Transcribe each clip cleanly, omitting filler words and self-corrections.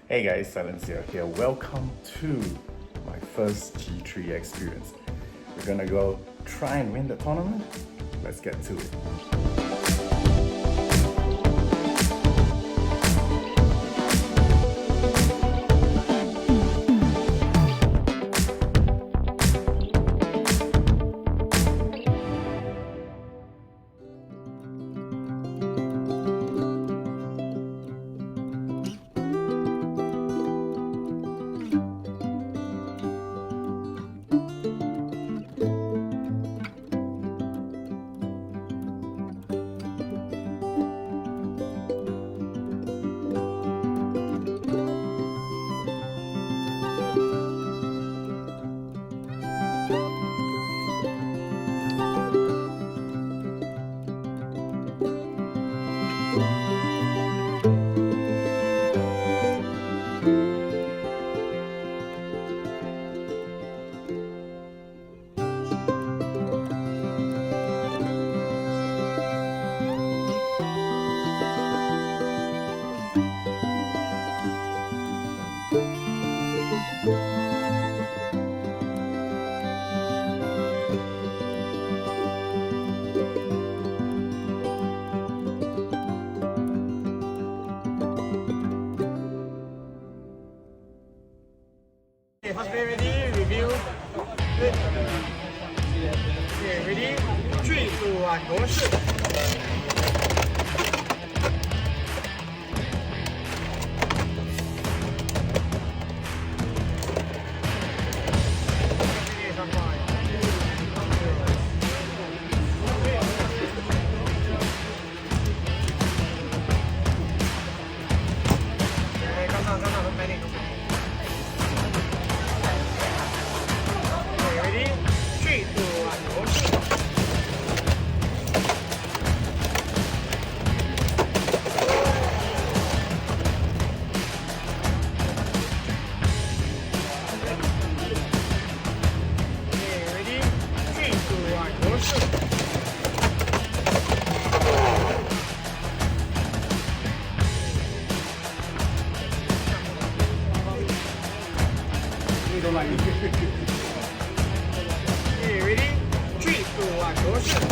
Hey guys, SilentCiel here. Welcome to my first G3 experience. We're gonna go try and win the tournament. Let's get to it. Okay, first play ready, review. Okay, ready? 3, 2, 1, go shoot! Okay, calm down, don't panic. Okay, ready? 3, 2, 1, go shoot! Okay, ready? 3, 2, 1, go shoot! Okay, ready? 3, 2, 1, go shoot!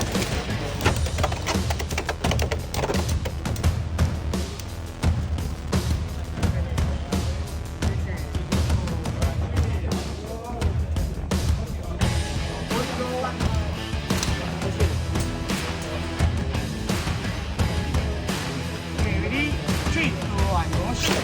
Okay, ready? 3, 2, 1, go shoot!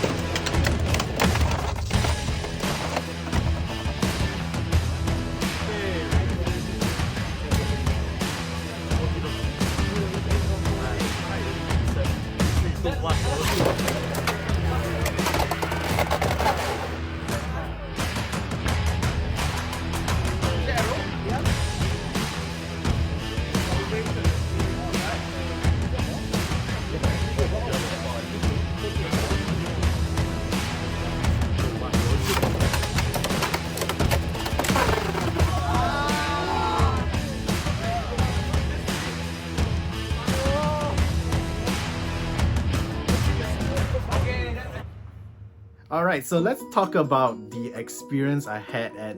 Alright, so let's talk about the experience I had at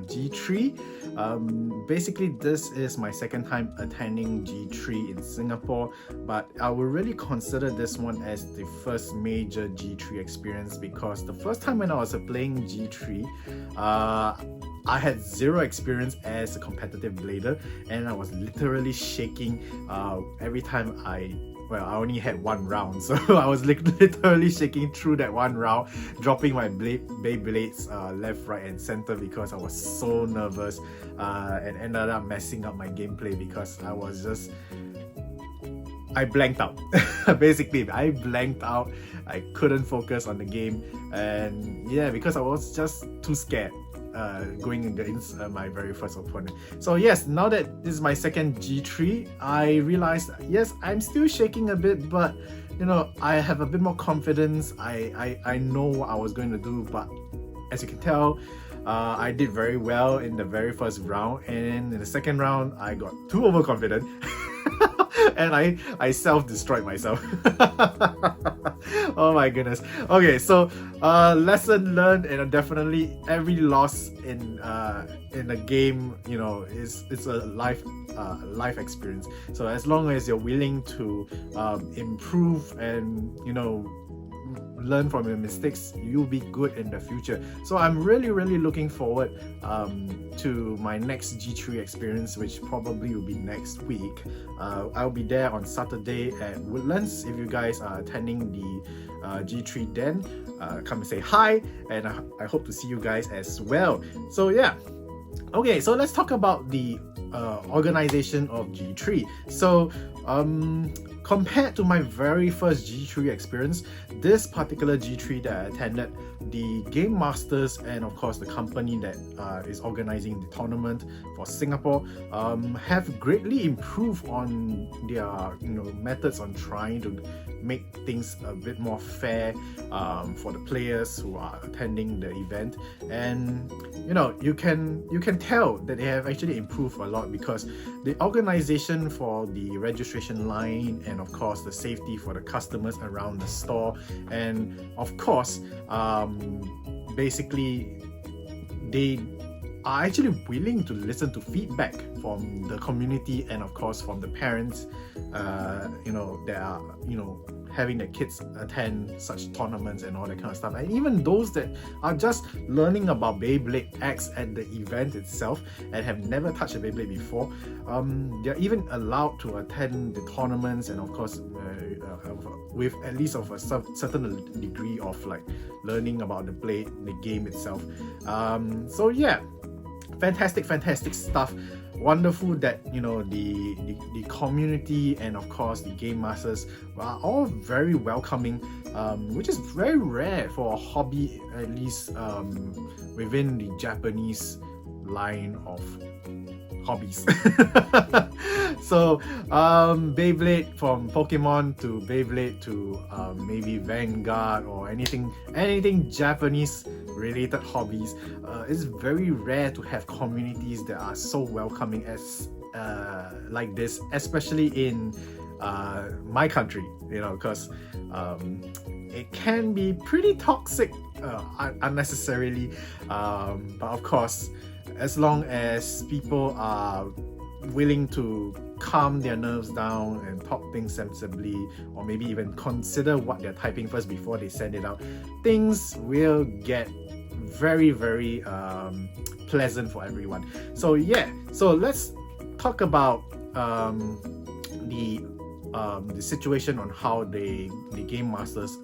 G3. Basically, this is my second time attending G3 in Singapore, but I would really consider this one as the first major G3 experience because the first time when I was playing G3, I had zero experience as a competitive blader, and I was literally shaking every time I only had one round, so I was literally shaking through that one round, dropping my Beyblades left, right and center because I was so nervous and ended up messing up my gameplay because I blanked out. Basically, I blanked out. I couldn't focus on the game, and yeah, because I was just too scared going against my very first opponent. So yes, now that this is my second G3, I realized, yes, I'm still shaking a bit, but you know, I have a bit more confidence. I know what I was going to do, but as you can tell, I did very well in the very first round, and in the second round, I got too overconfident. and I self-destroyed myself. Oh my goodness. Okay, so lesson learned, and definitely every loss in a game, you know, it's a life experience. So as long as you're willing to improve and, you know, learn from your mistakes, you'll be good in the future. So I'm really looking forward to my next G3 experience, which probably will be next week. I'll be there on Saturday at Woodlands. If you guys are attending the G3, then come and say hi, and I hope to see you guys as well. So yeah, okay, so let's talk about the organization of G3. So compared to my very first G3 experience, this particular G3 that I attended, the game masters and of course the company that is organizing the tournament for Singapore have greatly improved on their, you know, methods on trying to make things a bit more fair for the players who are attending the event. And you know, you can tell that they have actually improved a lot, because the organization for the registration line, and of course the safety for the customers around the store, and of course basically they are actually willing to listen to feedback from the community and of course from the parents, you know, that are, you know, having their kids attend such tournaments and all that kind of stuff. And even those that are just learning about Beyblade X at the event itself and have never touched a Beyblade before, they're even allowed to attend the tournaments, and of course with at least of a certain degree of like learning about the blade, the game itself. So yeah, fantastic stuff. Wonderful that, you know, the community and of course the game masters are all very welcoming, which is very rare for a hobby, at least within the Japanese line of hobbies. So Beyblade, from Pokemon to Beyblade to maybe Vanguard or anything Japanese related hobbies, it's very rare to have communities that are so welcoming as like this, especially in my country, you know, because it can be pretty toxic unnecessarily, but of course, as long as people are willing to calm their nerves down and talk things sensibly, or maybe even consider what they're typing first before they send it out, things will get very pleasant for everyone. So yeah, so let's talk about the situation on how the game masters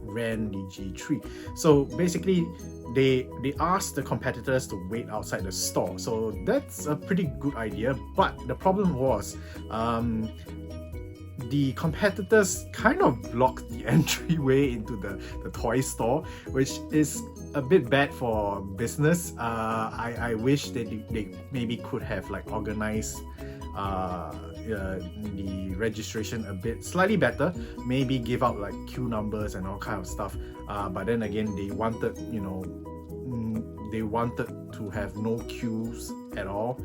ran the G3. So basically, they asked the competitors to wait outside the store. So that's a pretty good idea, but the problem was the competitors kind of blocked the entryway into the toy store, which is a bit bad for business. I wish that they maybe could have like organized the registration a bit slightly better, maybe give out like queue numbers and all kind of stuff, but then again, they wanted, you know, they wanted to have no queues at all,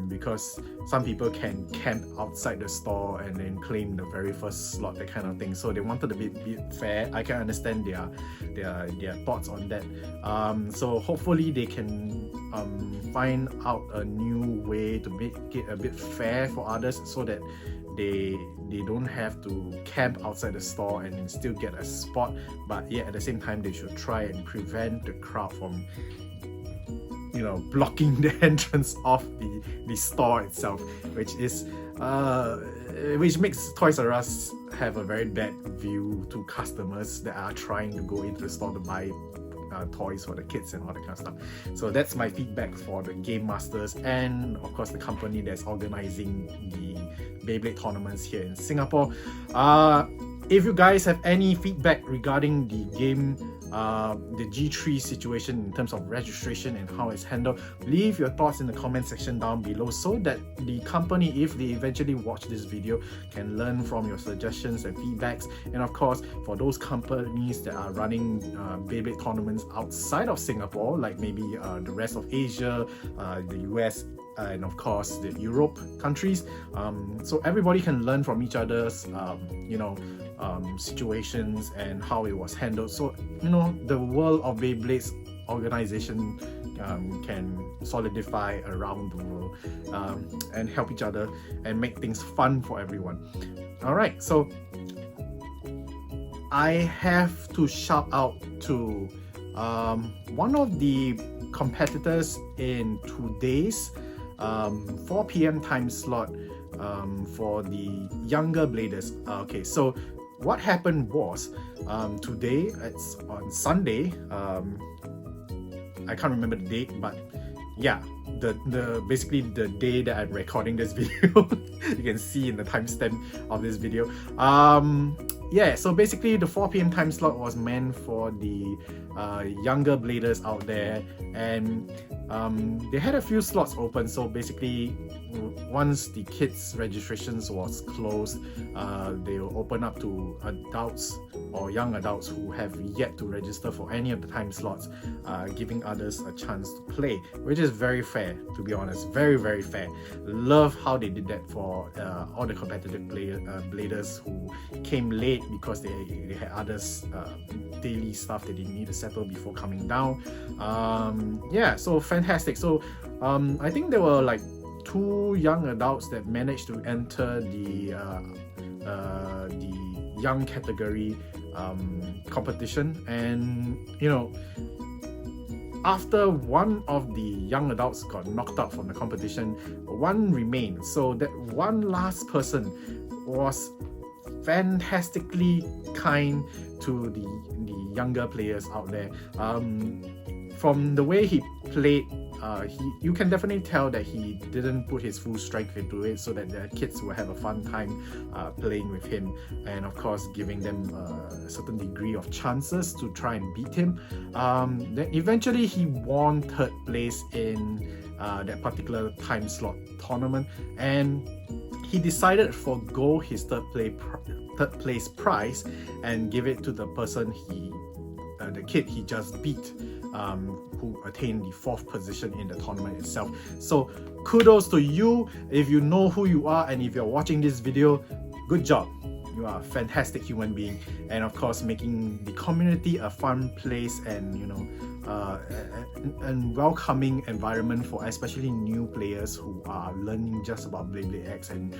because some people can camp outside the store and then claim the very first slot, that kind of thing. So they wanted to be fair. I can understand their thoughts on that. So hopefully they can find out a new way to make it a bit fair for others, so that they don't have to camp outside the store and still get a spot, but yet at the same time they should try and prevent the crowd from, you know, blocking the entrance of the store itself, which is which makes Toys R Us have a very bad view to customers that are trying to go into the store to buy toys for the kids and all that kind of stuff. So that's my feedback for the game masters and of course the company that's organizing the Beyblade tournaments here in Singapore. If you guys have any feedback regarding the game, the G3 situation in terms of registration and how it's handled, leave your thoughts in the comment section down below, so that the company, if they eventually watch this video, can learn from your suggestions and feedbacks. And of course, for those companies that are running Beyblade tournaments outside of Singapore, like maybe the rest of Asia, the US, and of course the Europe countries. So everybody can learn from each other's situations and how it was handled. So the world of Beyblade's organization can solidify around the world and help each other and make things fun for everyone. All right, so I have to shout out to one of the competitors in today's 4 p.m. time slot for the younger bladers. Okay, so what happened was today, it's on Sunday. I can't remember the date, but yeah, the basically the day that I'm recording this video. You can see in the timestamp of this video. Yeah, so basically the 4 p.m. time slot was meant for the younger bladers out there, and they had a few slots open. So basically, once the kids' registrations was closed, they will open up to adults or young adults who have yet to register for any of the time slots, giving others a chance to play, which is very fair, to be honest. Very, very fair. Love how they did that for all the competitive bladers who came late because they had others daily stuff that they need to settle before coming down. Yeah, so fantastic. So I think there were like 2 young adults that managed to enter the young category competition, and after one of the young adults got knocked out from the competition, one remained. So that one last person was fantastically kind to the younger players out there. From the way he played, you can definitely tell that he didn't put his full strength into it, so that the kids will have a fun time playing with him, and of course giving them a certain degree of chances to try and beat him. Then eventually he won 3rd place in that particular time slot tournament, and he decided to forgo his third place prize and give it to the person the kid he just beat, who attained the 4th position in the tournament itself. So kudos to you. If you know who you are and if you're watching this video, good job. You are a fantastic human being, and of course making the community a fun place and and welcoming environment for especially new players who are learning just about Beyblade X. And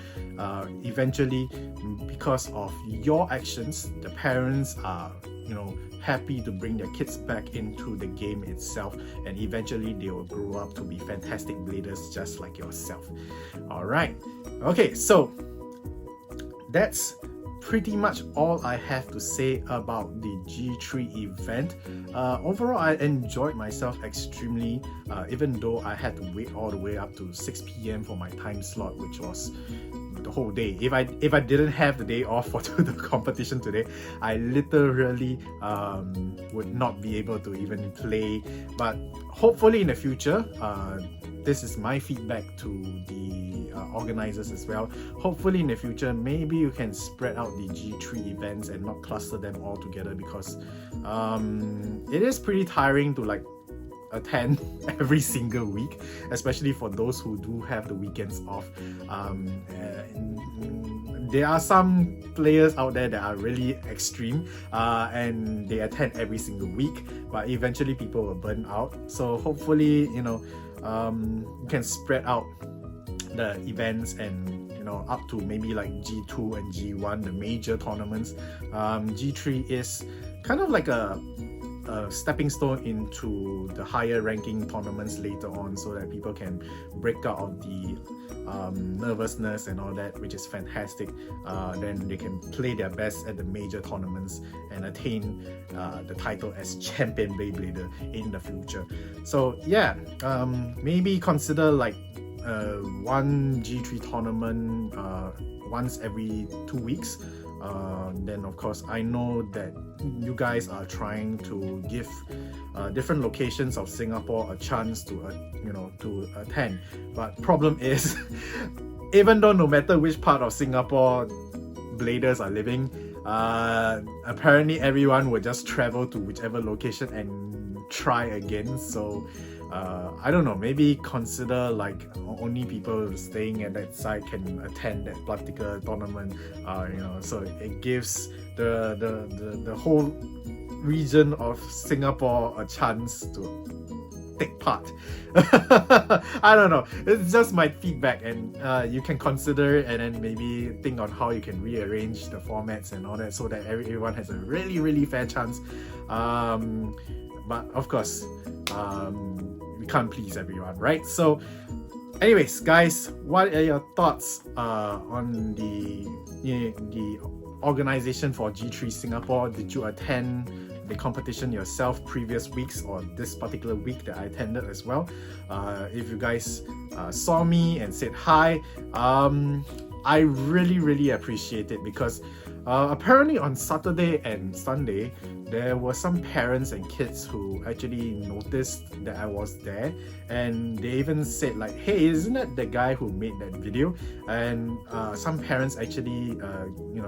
eventually, because of your actions, the parents are happy to bring their kids back into the game itself, and eventually they will grow up to be fantastic bladers just like yourself. All right, okay, so that's pretty much all I have to say about the G3 event. Overall, I enjoyed myself extremely, even though I had to wait all the way up to 6 p.m. for my time slot, which was the whole day. If I didn't have the day off for the competition today, I literally would not be able to even play. But hopefully in the future, this is my feedback to the organizers as well. Hopefully in the future, maybe you can spread out the G3 events and not cluster them all together, because it is pretty tiring to like attend every single week, especially for those who do have the weekends off. There are some players out there that are really extreme and they attend every single week, but eventually people will burn out. So hopefully you can spread out the events and up to maybe like G2 and G1, the major tournaments. G3 is kind of like a stepping stone into the higher ranking tournaments later on, so that people can break out of the nervousness and all that, which is fantastic. Then they can play their best at the major tournaments and attain the title as champion Beyblader in the future. So yeah, maybe consider like one G3 tournament once every 2 weeks. Then of course I know that you guys are trying to give different locations of Singapore a chance to attend, but problem is even though no matter which part of Singapore bladers are living, apparently everyone will just travel to whichever location and try again. So I don't know, maybe consider like only people staying at that site can attend that particular tournament, so it gives the whole region of Singapore a chance to take part. I don't know, it's just my feedback, and you can consider it and then maybe think on how you can rearrange the formats and all that so that everyone has a really fair chance. But of course, we can't please everyone, right? So anyways, guys, what are your thoughts on the organization for G3 Singapore? Did you attend the competition yourself previous weeks or this particular week that I attended as well? If you guys saw me and said hi, I really appreciate it, because apparently on Saturday and Sunday there were some parents and kids who actually noticed that I was there, and they even said like, hey, isn't that the guy who made that video? And some parents actually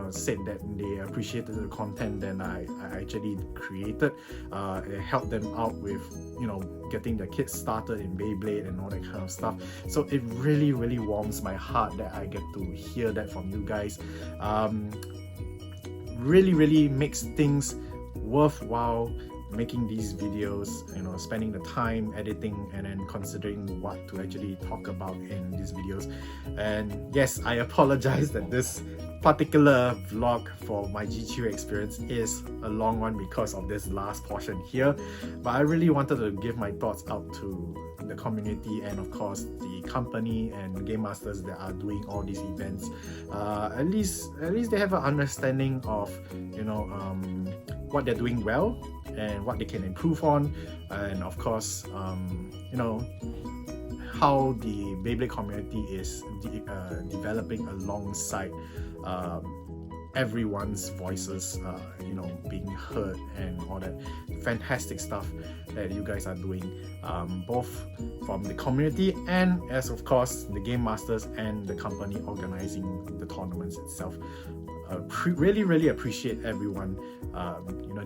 said that they appreciated the content that I actually created. It helped them out with getting the kids started in Beyblade and all that kind of stuff. So it really warms my heart that I get to hear that from you guys. Really makes things worthwhile making these videos, spending the time editing and then considering what to actually talk about in these videos. And yes, I apologize that this particular vlog for my G3 experience is a long one because of this last portion here, but I really wanted to give my thoughts out to the community and of course the company and game masters that are doing all these events. At least they have an understanding of what they're doing well and what they can improve on, and of course how the Beyblade community is developing alongside everyone's voices being heard, and all that fantastic stuff that you guys are doing, both from the community and as of course the game masters and the company organizing the tournaments itself. Really appreciate everyone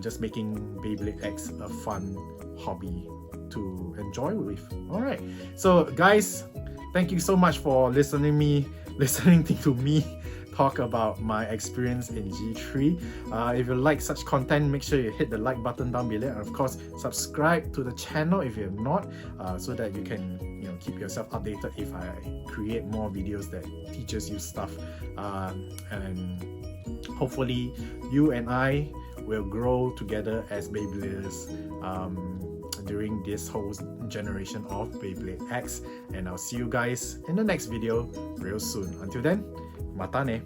just making Beyblade X a fun hobby to enjoy with. Alright, so guys, thank you so much for listening to me talk about my experience in G3. If you like such content, make sure you hit the like button down below, and of course subscribe to the channel if you have not, so that you can keep yourself updated if I create more videos that teaches you stuff, and hopefully you and I will grow together as Beybladers during this whole generation of Beyblade X. And I'll see you guys in the next video real soon. Until then, mata ne!